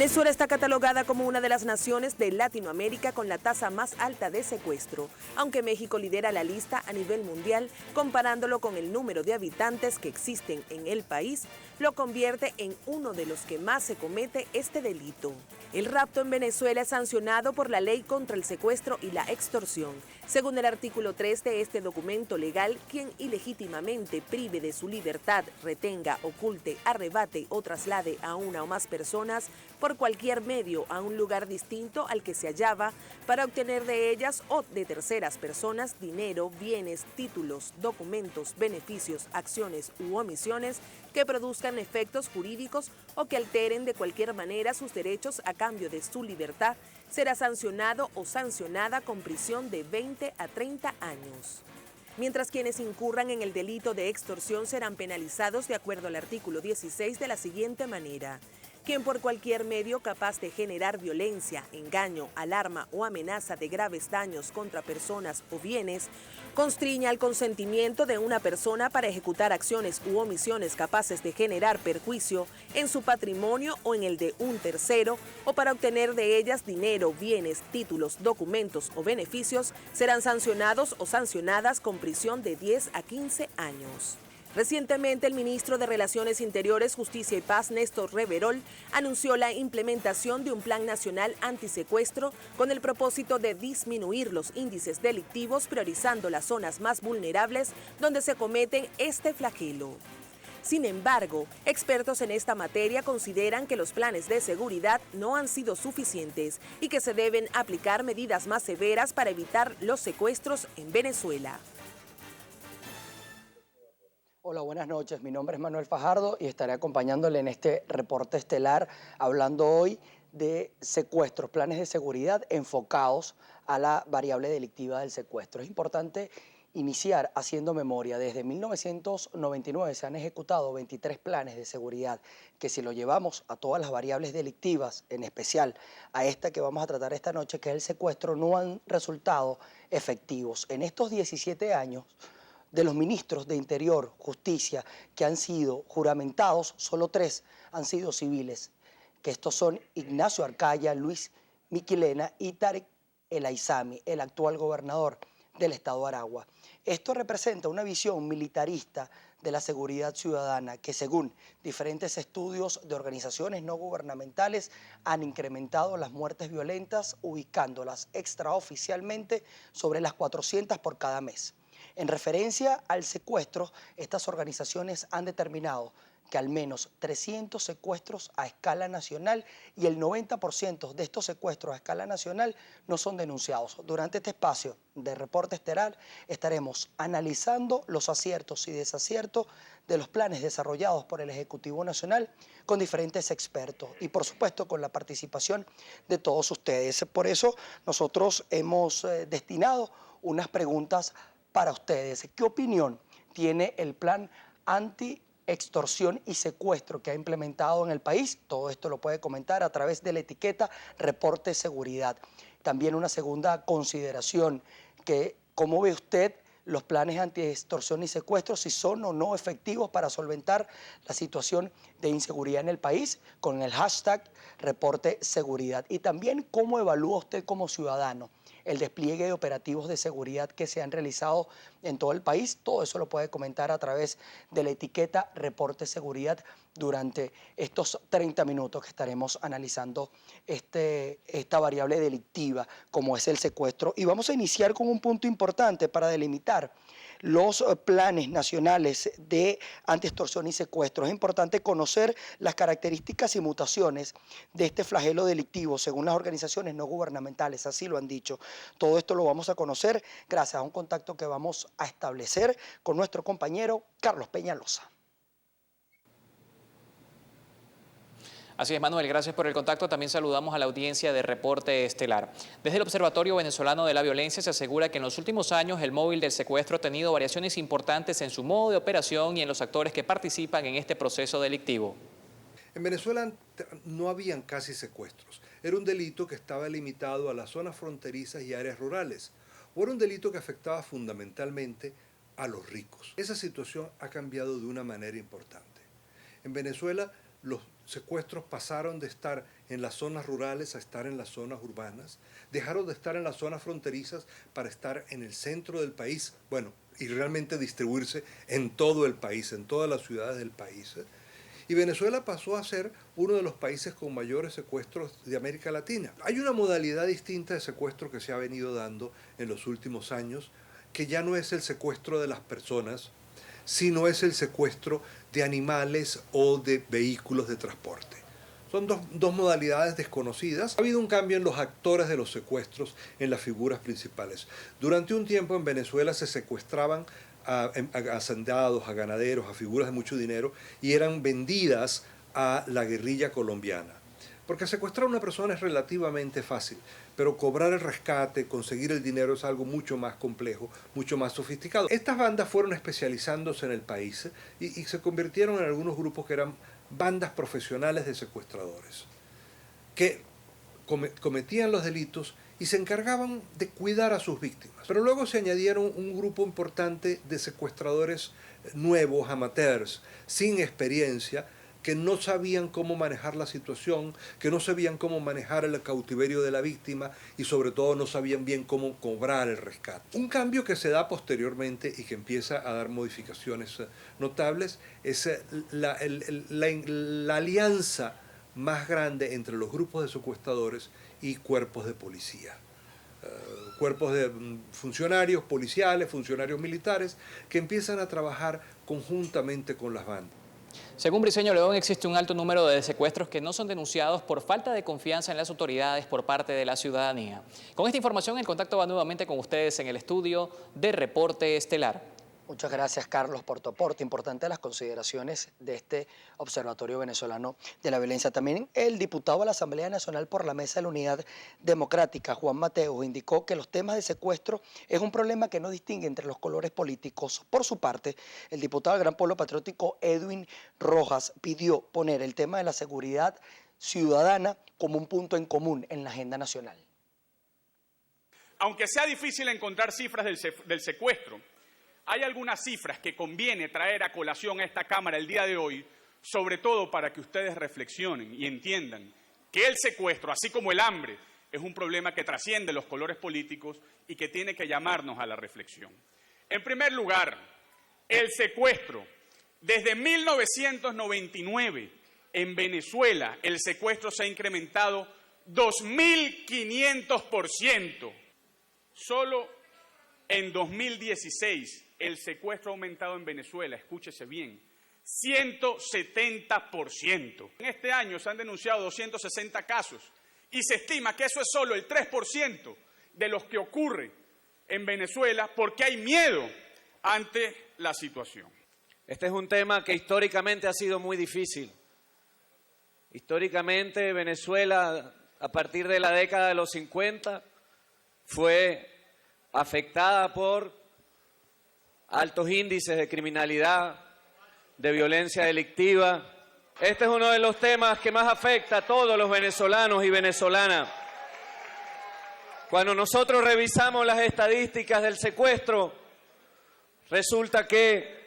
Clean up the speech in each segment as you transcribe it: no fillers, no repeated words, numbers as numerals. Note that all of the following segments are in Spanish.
Venezuela está catalogada como una de las naciones de Latinoamérica con la tasa más alta de secuestro, aunque México lidera la lista a nivel mundial, comparándolo con el número de habitantes que existen en el país, lo convierte en uno de los que más se comete este delito. El rapto en Venezuela es sancionado por la Ley contra el Secuestro y la Extorsión. Según el artículo 3 de este documento legal, quien ilegítimamente prive de su libertad, retenga, oculte, arrebate o traslade a una o más personas por cualquier medio a un lugar distinto al que se hallaba para obtener de ellas o de terceras personas dinero, bienes, títulos, documentos, beneficios, acciones u omisiones que produzcan efectos jurídicos o que alteren de cualquier manera sus derechos a cambio de su libertad, será sancionado o sancionada con prisión de 20 a 30 años. Mientras quienes incurran en el delito de extorsión serán penalizados de acuerdo al artículo 16 de la siguiente manera: quien por cualquier medio capaz de generar violencia, engaño, alarma o amenaza de graves daños contra personas o bienes, constriña el consentimiento de una persona para ejecutar acciones u omisiones capaces de generar perjuicio en su patrimonio o en el de un tercero, o para obtener de ellas dinero, bienes, títulos, documentos o beneficios, serán sancionados o sancionadas con prisión de 10 a 15 años. Recientemente, el ministro de Relaciones Interiores, Justicia y Paz, Néstor Reverol, anunció la implementación de un plan nacional antisecuestro con el propósito de disminuir los índices delictivos, priorizando las zonas más vulnerables donde se cometen este flagelo. Sin embargo, expertos en esta materia consideran que los planes de seguridad no han sido suficientes y que se deben aplicar medidas más severas para evitar los secuestros en Venezuela. Hola, buenas noches. Mi nombre es Manuel Fajardo y estaré acompañándole en este reporte estelar, hablando hoy de secuestros, planes de seguridad enfocados a la variable delictiva del secuestro. Es importante iniciar haciendo memoria. Desde 1999 se han ejecutado 23 planes de seguridad que, si lo llevamos a todas las variables delictivas, en especial a esta que vamos a tratar esta noche, que es el secuestro, no han resultado efectivos. En estos 17 años, de los ministros de Interior, Justicia, que han sido juramentados, solo 3 han sido civiles, que estos son Ignacio Arcaya, Luis Miquilena y Tarek El Aizami, el actual gobernador del estado de Aragua. Esto representa una visión militarista de la seguridad ciudadana que, según diferentes estudios de organizaciones no gubernamentales, han incrementado las muertes violentas, ubicándolas extraoficialmente sobre las 400 por cada mes. En referencia al secuestro, estas organizaciones han determinado que al menos 300 secuestros a escala nacional y el 90% de estos secuestros a escala nacional no son denunciados. Durante este espacio de reporte estelar estaremos analizando los aciertos y desaciertos de los planes desarrollados por el Ejecutivo Nacional con diferentes expertos y, por supuesto, con la participación de todos ustedes. Por eso nosotros hemos destinado unas preguntas para ustedes. ¿Qué opinión tiene el plan anti-extorsión y secuestro que ha implementado en el país? Todo esto lo puede comentar a través de la etiqueta Reporte Seguridad. También una segunda consideración, que ¿cómo ve usted los planes anti-extorsión y secuestro, si son o no efectivos para solventar la situación de inseguridad en el país? Con el hashtag Reporte Seguridad. Y también, ¿cómo evalúa usted como ciudadano el despliegue de operativos de seguridad que se han realizado en todo el país? Todo eso lo puede comentar a través de la etiqueta Reporte Seguridad durante estos 30 minutos que estaremos analizando esta variable delictiva como es el secuestro. Y vamos a iniciar con un punto importante para delimitar los planes nacionales de antiextorsión y secuestro. Es importante conocer las características y mutaciones de este flagelo delictivo según las organizaciones no gubernamentales, así lo han dicho. Todo esto lo vamos a conocer gracias a un contacto que vamos a establecer con nuestro compañero Carlos Peñalosa. Así es, Manuel, gracias por el contacto. También saludamos a la audiencia de Reporte Estelar. Desde el Observatorio Venezolano de la Violencia se asegura que en los últimos años el móvil del secuestro ha tenido variaciones importantes en su modo de operación y en los actores que participan en este proceso delictivo. En Venezuela no habían casi secuestros. Era un delito que estaba limitado a las zonas fronterizas y áreas rurales, o era un delito que afectaba fundamentalmente a los ricos. Esa situación ha cambiado de una manera importante. En Venezuela, los secuestros pasaron de estar en las zonas rurales a estar en las zonas urbanas, dejaron de estar en las zonas fronterizas para estar en el centro del país, bueno, y realmente distribuirse en todo el país, en todas las ciudades del país. Y Venezuela pasó a ser uno de los países con mayores secuestros de América Latina. Hay una modalidad distinta de secuestro que se ha venido dando en los últimos años, que ya no es el secuestro de las personas, sino es el secuestro de animales o de vehículos de transporte. Son dos modalidades desconocidas. Ha habido un cambio en los actores de los secuestros, en las figuras principales. Durante un tiempo en Venezuela se secuestraban a hacendados, a ganaderos, a figuras de mucho dinero y eran vendidas a la guerrilla colombiana. Porque secuestrar a una persona es relativamente fácil, pero cobrar el rescate, conseguir el dinero es algo mucho más complejo, mucho más sofisticado. Estas bandas fueron especializándose en el país y se convirtieron en algunos grupos que eran bandas profesionales de secuestradores, que cometían los delitos y se encargaban de cuidar a sus víctimas. Pero luego se añadieron un grupo importante de secuestradores nuevos, amateurs, sin experiencia, que no sabían cómo manejar la situación, que no sabían cómo manejar el cautiverio de la víctima y sobre todo no sabían bien cómo cobrar el rescate. Un cambio que se da posteriormente y que empieza a dar modificaciones notables es la alianza más grande entre los grupos de secuestradores y cuerpos de policía. Cuerpos de funcionarios policiales, funcionarios militares, que empiezan a trabajar conjuntamente con las bandas. Según Briceño León, existe un alto número de secuestros que no son denunciados por falta de confianza en las autoridades por parte de la ciudadanía. Con esta información, el contacto va nuevamente con ustedes en el estudio de Reporte Estelar. Muchas gracias, Carlos, por tu aporte. Importante las consideraciones de este Observatorio Venezolano de la Violencia. También el diputado de la Asamblea Nacional por la Mesa de la Unidad Democrática, Juan Mateos, indicó que los temas de secuestro es un problema que no distingue entre los colores políticos. Por su parte, el diputado del Gran Pueblo Patriótico, Edwin Rojas, pidió poner el tema de la seguridad ciudadana como un punto en común en la agenda nacional. Aunque sea difícil encontrar cifras del secuestro, hay algunas cifras que conviene traer a colación a esta Cámara el día de hoy, sobre todo para que ustedes reflexionen y entiendan que el secuestro, así como el hambre, es un problema que trasciende los colores políticos y que tiene que llamarnos a la reflexión. En primer lugar, el secuestro. Desde 1999, en Venezuela, el secuestro se ha incrementado 2.500%. Solo en 2016, el secuestro ha aumentado en Venezuela, escúchese bien, 170%. En este año se han denunciado 260 casos y se estima que eso es solo el 3% de los que ocurre en Venezuela porque hay miedo ante la situación. Este es un tema que históricamente ha sido muy difícil. Históricamente Venezuela, a partir de la década de los 50, fue afectada por altos índices de criminalidad, de violencia delictiva. Este es uno de los temas que más afecta a todos los venezolanos y venezolanas. Cuando nosotros revisamos las estadísticas del secuestro, resulta que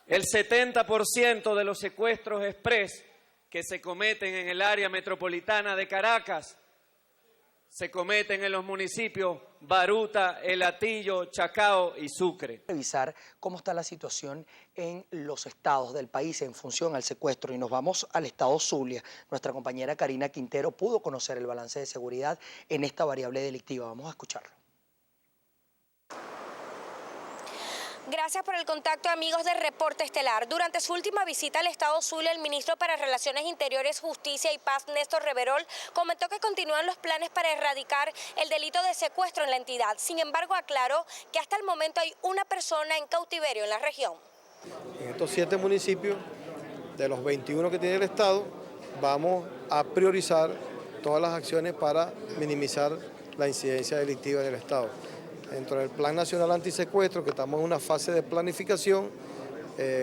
el 70% de los secuestros express que se cometen en el área metropolitana de Caracas se cometen en los municipios Baruta, El Hatillo, Chacao y Sucre. Revisar cómo está la situación en los estados del país en función al secuestro y nos vamos al estado Zulia. Nuestra compañera Karina Quintero pudo conocer el balance de seguridad en esta variable delictiva. Vamos a escucharlo. Gracias por el contacto, amigos de Reporte Estelar. Durante su última visita al estado Zulia, el ministro para Relaciones Interiores, Justicia y Paz, Néstor Reverol, comentó que continúan los planes para erradicar el delito de secuestro en la entidad. Sin embargo, aclaró que hasta el momento hay una persona en cautiverio en la región. En estos 7 municipios, de los 21 que tiene el estado, vamos a priorizar todas las acciones para minimizar la incidencia delictiva en el estado. Dentro del Plan Nacional Antisecuestro, que estamos en una fase de planificación,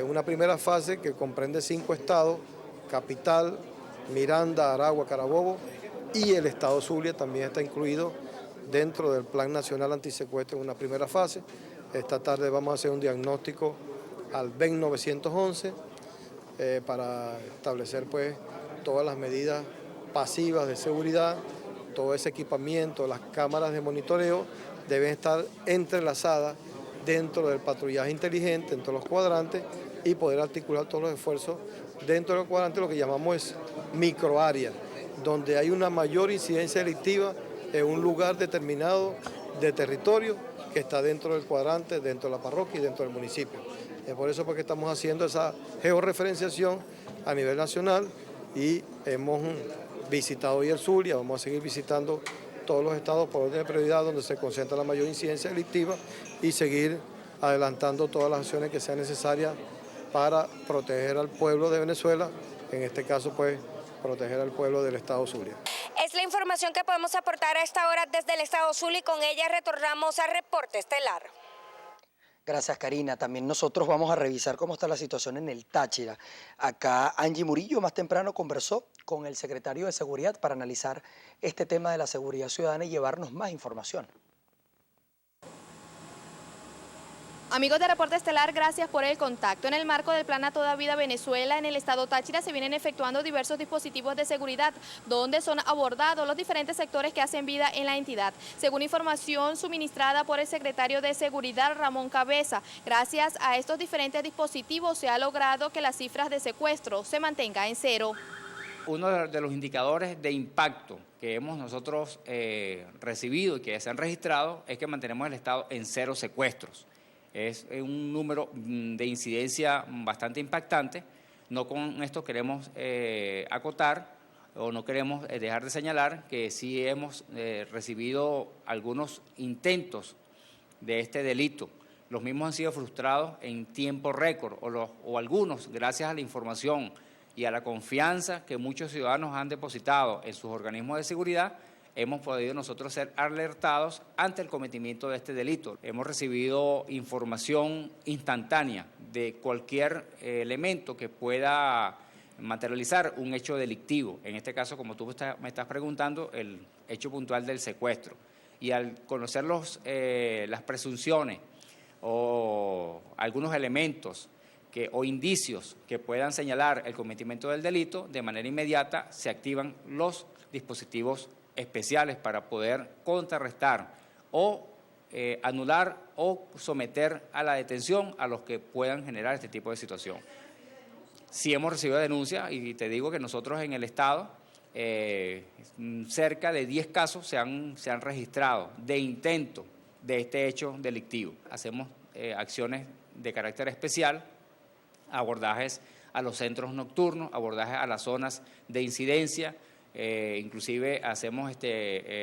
una primera fase que comprende 5 estados, Capital, Miranda, Aragua, Carabobo, y el estado Zulia también está incluido dentro del Plan Nacional Antisecuestro en una primera fase. Esta tarde vamos a hacer un diagnóstico al BEN 911 para establecer pues todas las medidas pasivas de seguridad, todo ese equipamiento, las cámaras de monitoreo deben estar entrelazadas dentro del patrullaje inteligente, dentro de los cuadrantes, y poder articular todos los esfuerzos dentro del cuadrante, lo que llamamos es microárea, donde hay una mayor incidencia delictiva en un lugar determinado de territorio que está dentro del cuadrante, dentro de la parroquia y dentro del municipio. Es por eso porque estamos haciendo esa georreferenciación a nivel nacional y hemos visitado hoy el Zulia, vamos a seguir visitando todos los estados por orden de prioridad donde se concentra la mayor incidencia delictiva y seguir adelantando todas las acciones que sean necesarias para proteger al pueblo de Venezuela, en este caso pues proteger al pueblo del estado Zulia. Es la información que podemos aportar a esta hora desde el estado Zulia y con ella retornamos a Reporte Estelar. Gracias, Karina. También nosotros vamos a revisar cómo está la situación en el Táchira. Acá Angie Murillo más temprano conversó con el secretario de Seguridad para analizar este tema de la seguridad ciudadana y llevarnos más información. Amigos de Reporte Estelar, gracias por el contacto. En el marco del Plan A Toda Vida Venezuela, en el estado Táchira se vienen efectuando diversos dispositivos de seguridad, donde son abordados los diferentes sectores que hacen vida en la entidad. Según información suministrada por el secretario de Seguridad, Ramón Cabeza, gracias a estos diferentes dispositivos se ha logrado que las cifras de secuestro se mantengan en cero. Uno de los indicadores de impacto que hemos nosotros recibido y que se han registrado es que mantenemos el estado en 0 secuestros. Es un número de incidencia bastante impactante. No con esto queremos acotar o no queremos dejar de señalar que sí hemos recibido algunos intentos de este delito. Los mismos han sido frustrados en tiempo récord o algunos, gracias a la información y a la confianza que muchos ciudadanos han depositado en sus organismos de seguridad, hemos podido nosotros ser alertados ante el cometimiento de este delito. Hemos recibido información instantánea de cualquier elemento que pueda materializar un hecho delictivo. En este caso, como tú me estás preguntando, el hecho puntual del secuestro. Y al conocer las presunciones o algunos elementos o indicios que puedan señalar el cometimiento del delito, de manera inmediata se activan los dispositivos especiales para poder contrarrestar o anular o someter a la detención a los que puedan generar este tipo de situación. Sí hemos recibido denuncias y te digo que nosotros en el estado cerca de 10 casos se han registrado de intento de este hecho delictivo. Hacemos acciones de carácter especial, abordajes a los centros nocturnos, abordajes a las zonas de incidencia. Inclusive hacemos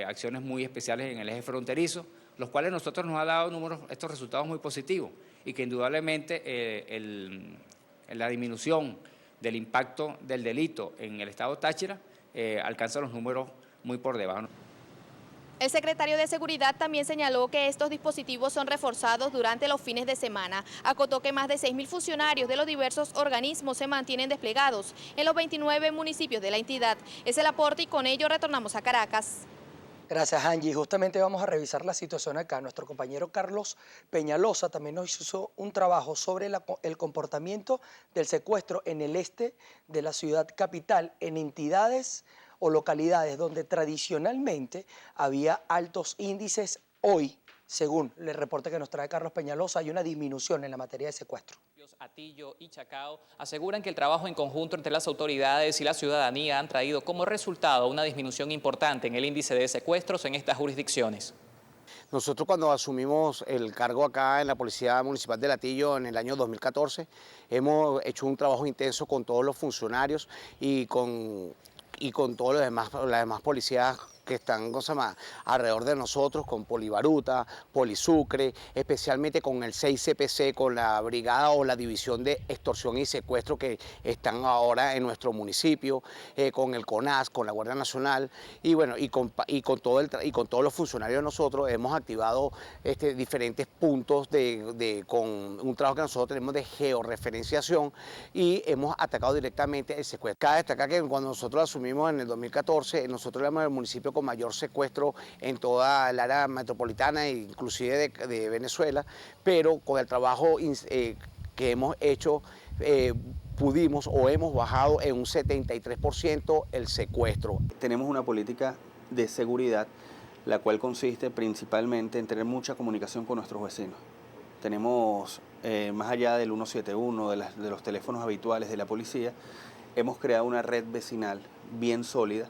acciones muy especiales en el eje fronterizo, los cuales nosotros nos ha dado estos resultados muy positivos y que indudablemente la disminución del impacto del delito en el estado Táchira alcanza los números muy por debajo. El secretario de Seguridad también señaló que estos dispositivos son reforzados durante los fines de semana. Acotó que más de 6.000 funcionarios de los diversos organismos se mantienen desplegados en los 29 municipios de la entidad. Es el aporte y con ello retornamos a Caracas. Gracias, Angie. Justamente vamos a revisar la situación acá. Nuestro compañero Carlos Peñalosa también nos hizo un trabajo sobre el comportamiento del secuestro en el este de la ciudad capital, en entidades o localidades donde tradicionalmente había altos índices. Hoy, según el reporte que nos trae Carlos Peñalosa, hay una disminución en la materia de secuestro. Atillo y Chacao aseguran que el trabajo en conjunto entre las autoridades y la ciudadanía han traído como resultado una disminución importante en el índice de secuestros en estas jurisdicciones. Nosotros cuando asumimos el cargo acá en la Policía Municipal de Atillo en el año 2014, hemos hecho un trabajo intenso con todos los funcionarios y con todas las demás policías que están alrededor de nosotros, con Polibaruta, Polisucre, especialmente con el 6CPC, con la brigada o la división de extorsión y secuestro que están ahora en nuestro municipio, con el CONAS, con la Guardia Nacional, y bueno, y con todos los funcionarios de nosotros hemos activado diferentes puntos con un trabajo que nosotros tenemos de georreferenciación y hemos atacado directamente el secuestro. Cabe destacar que cuando nosotros asumimos en el 2014, nosotros éramos el municipio con mayor secuestro en toda el área metropolitana e inclusive de Venezuela, pero con el trabajo que hemos hecho pudimos o hemos bajado en un 73% el secuestro. Tenemos una política de seguridad, la cual consiste principalmente en tener mucha comunicación con nuestros vecinos. Tenemos, más allá del 171, de los teléfonos habituales de la policía, hemos creado una red vecinal bien sólida,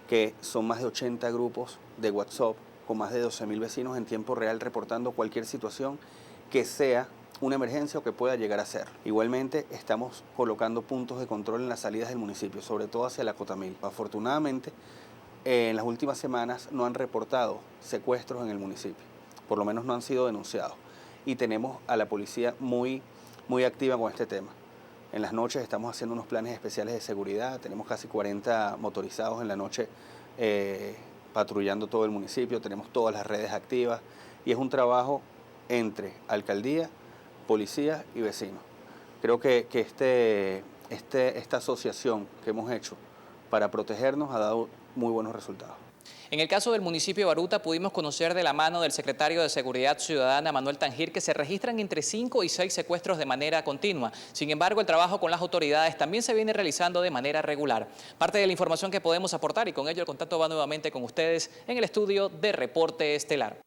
que son más de 80 grupos de WhatsApp con más de 12.000 vecinos en tiempo real reportando cualquier situación que sea una emergencia o que pueda llegar a ser. Igualmente estamos colocando puntos de control en las salidas del municipio, sobre todo hacia la Cotamil. Afortunadamente, en las últimas semanas no han reportado secuestros en el municipio, por lo menos no han sido denunciados. Y tenemos a la policía muy activa con este tema. En las noches estamos haciendo unos planes especiales de seguridad, tenemos casi 40 motorizados en la noche patrullando todo el municipio, tenemos todas las redes activas y es un trabajo entre alcaldía, policía y vecinos. Creo que esta asociación que hemos hecho para protegernos ha dado muy buenos resultados. En el caso del municipio de Baruta pudimos conocer de la mano del secretario de Seguridad Ciudadana, Manuel Tangir, que se registran entre 5 y 6 secuestros de manera continua. Sin embargo, el trabajo con las autoridades también se viene realizando de manera regular. Parte de la información que podemos aportar y con ello el contacto va nuevamente con ustedes en el estudio de Reporte Estelar.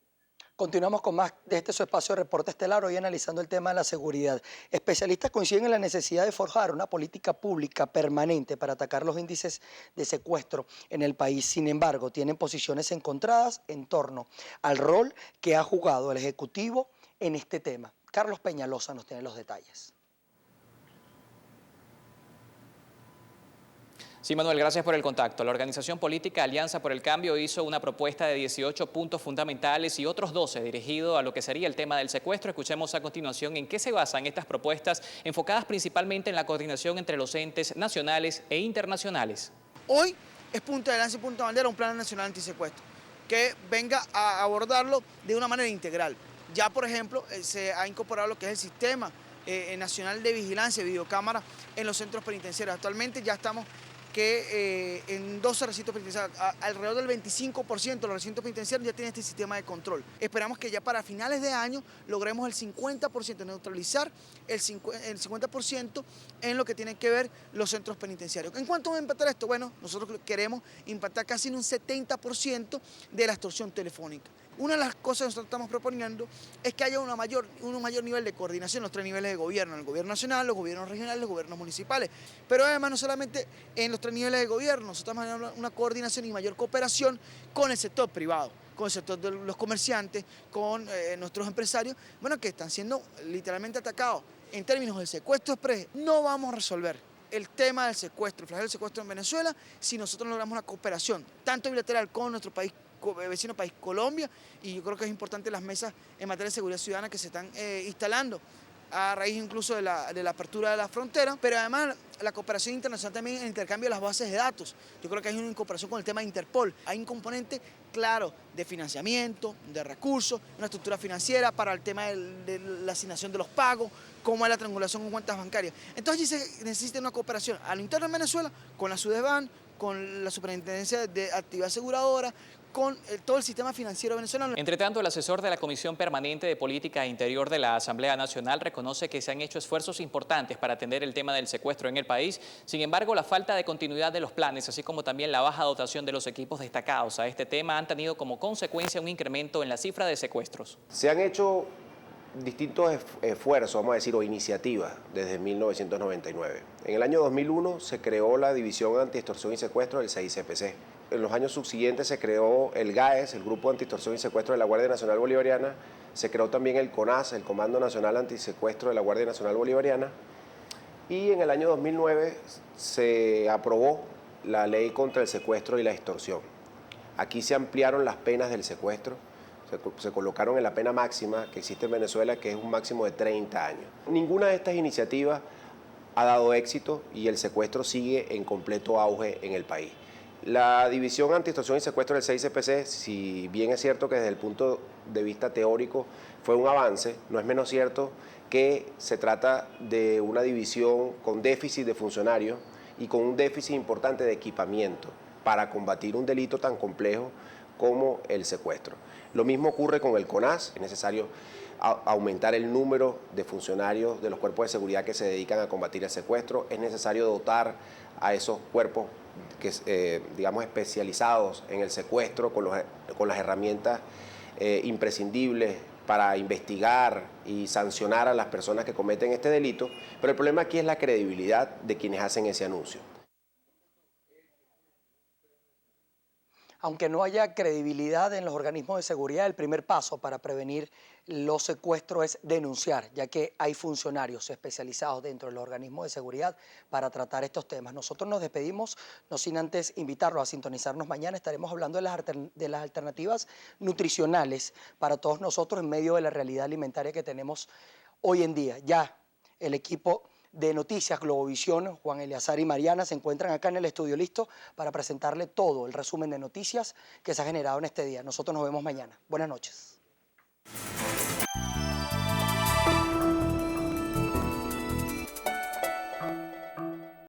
Continuamos con más de este su espacio de Reporte Estelar, hoy analizando el tema de la seguridad. Especialistas coinciden en la necesidad de forjar una política pública permanente para atacar los índices de secuestro en el país. Sin embargo, tienen posiciones encontradas en torno al rol que ha jugado el Ejecutivo en este tema. Carlos Peñalosa nos tiene los detalles. Sí, Manuel, gracias por el contacto. La organización política Alianza por el Cambio hizo una propuesta de 18 puntos fundamentales y otros 12 dirigidos a lo que sería el tema del secuestro. Escuchemos a continuación en qué se basan estas propuestas, enfocadas principalmente en la coordinación entre los entes nacionales e internacionales. Hoy es punta de lanza y punta de bandera un plan nacional antisecuestro que venga a abordarlo de una manera integral. Ya, por ejemplo, se ha incorporado lo que es el sistema nacional de vigilancia, videocámara en los centros penitenciarios. Actualmente ya estamos que en 12 recintos penitenciarios, alrededor del 25% de los recintos penitenciarios ya tienen este sistema de control. Esperamos que ya para finales de año logremos el 50%, neutralizar el 50% en lo que tiene que ver los centros penitenciarios. ¿En cuánto va a impactar esto? Bueno, nosotros queremos impactar casi en un 70% de la extorsión telefónica. Una de las cosas que nosotros estamos proponiendo es que haya un mayor nivel de coordinación en los 3 niveles de gobierno, el gobierno nacional, los gobiernos regionales, los gobiernos municipales. Pero además no solamente en los 3 niveles de gobierno, nosotros estamos haciendo una coordinación y mayor cooperación con el sector privado, con el sector de los comerciantes, con nuestros empresarios, bueno, que están siendo literalmente atacados. En términos del secuestro express, no vamos a resolver el tema del secuestro, el flagelo del secuestro en Venezuela, si nosotros no logramos una cooperación, tanto bilateral con nuestro país, vecino país Colombia, y yo creo que es importante las mesas en materia de seguridad ciudadana que se están instalando a raíz incluso de la apertura de la frontera, pero además la cooperación internacional también en el intercambio de las bases de datos. Yo creo que hay una cooperación con el tema de Interpol, hay un componente claro de financiamiento, de recursos, una estructura financiera para el tema de la asignación de los pagos, cómo es la triangulación con cuentas bancarias. Entonces allí se necesita una cooperación a lo interno de Venezuela con la SUDEBAN, con la Superintendencia de Actividad Aseguradora, con todo el sistema financiero venezolano. Entre tanto, el asesor de la Comisión Permanente de Política Interior de la Asamblea Nacional reconoce que se han hecho esfuerzos importantes para atender el tema del secuestro en el país. Sin embargo, la falta de continuidad de los planes, así como también la baja dotación de los equipos destacados a este tema, han tenido como consecuencia un incremento en la cifra de secuestros. Se han hecho distintos esfuerzos, vamos a decir, o iniciativas desde 1999. En el año 2001 se creó la División Anti-Extorsión y Secuestro del CICPC. En los años subsiguientes se creó el GAES, el Grupo Anti-Extorsión y Secuestro de la Guardia Nacional Bolivariana. Se creó también el CONAS, el Comando Nacional Antisecuestro de la Guardia Nacional Bolivariana. Y en el año 2009 se aprobó la Ley contra el Secuestro y la Extorsión. Aquí se ampliaron las penas del secuestro. Se colocaron en la pena máxima que existe en Venezuela, que es un máximo de 30 años. Ninguna de estas iniciativas ha dado éxito y el secuestro sigue en completo auge en el país. La División Anti-Extorsión y Secuestro del CICPC, si bien es cierto que desde el punto de vista teórico fue un avance, no es menos cierto que se trata de una división con déficit de funcionarios y con un déficit importante de equipamiento para combatir un delito tan complejo como el secuestro. Lo mismo ocurre con el CONAS, es necesario aumentar el número de funcionarios de los cuerpos de seguridad que se dedican a combatir el secuestro. Es necesario dotar a esos cuerpos que, digamos, especializados en el secuestro con las herramientas imprescindibles para investigar y sancionar a las personas que cometen este delito, pero el problema aquí es la credibilidad de quienes hacen ese anuncio. Aunque no haya credibilidad en los organismos de seguridad, el primer paso para prevenir los secuestros es denunciar, ya que hay funcionarios especializados dentro de los organismos de seguridad para tratar estos temas. Nosotros nos despedimos, no sin antes invitarlos a sintonizarnos mañana. Estaremos hablando de las alternativas nutricionales para todos nosotros en medio de la realidad alimentaria que tenemos hoy en día. Ya el equipo de Noticias Globovisión, Juan Eleazar y Mariana, se encuentran acá en el estudio listo para presentarle todo el resumen de noticias que se ha generado en este día. Nosotros nos vemos mañana. Buenas noches.